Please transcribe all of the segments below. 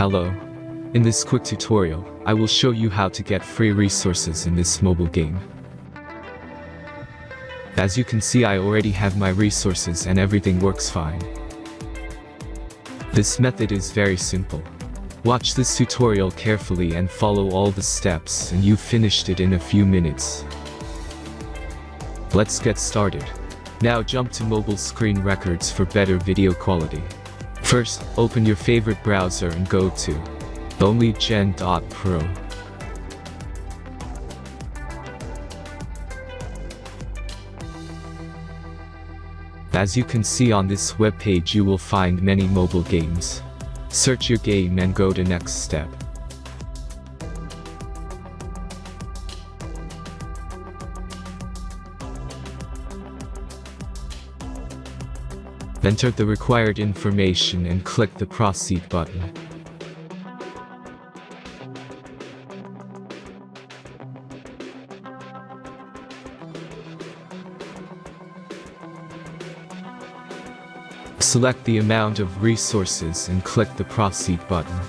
Hello. In this quick tutorial, I will show you how to get free resources in this mobile game. As you can see, I already have my resources and everything works fine. This method is very simple. Watch this tutorial carefully and follow all the steps and you've finished it in a few minutes. Let's get started. Now jump to mobile screen records for better video quality. First, open your favorite browser and go to onlygen.pro. As you can see on this web page, you will find many mobile games. Search your game and go to next step. Enter the required information and click the Proceed button. Select the amount of resources and click the Proceed button.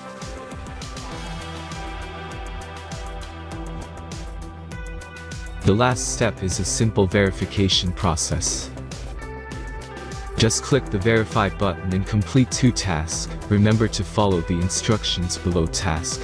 The last step is a simple verification process. Just click the Verify button and complete 2 tasks. Remember to follow the instructions below task.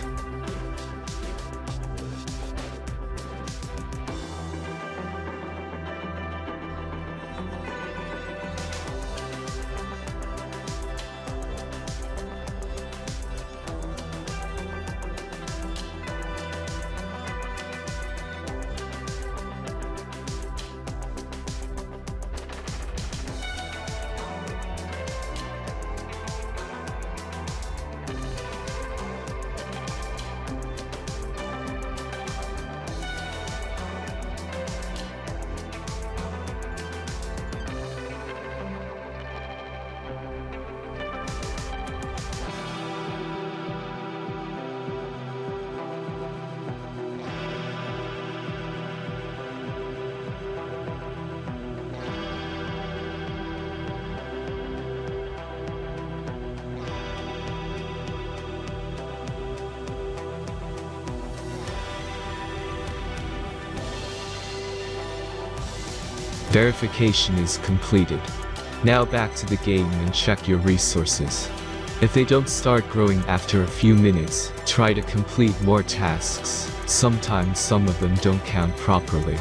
Verification is completed. Now back to the game and check your resources. If they don't start growing after a few minutes, try to complete more tasks. Sometimes some of them don't count properly.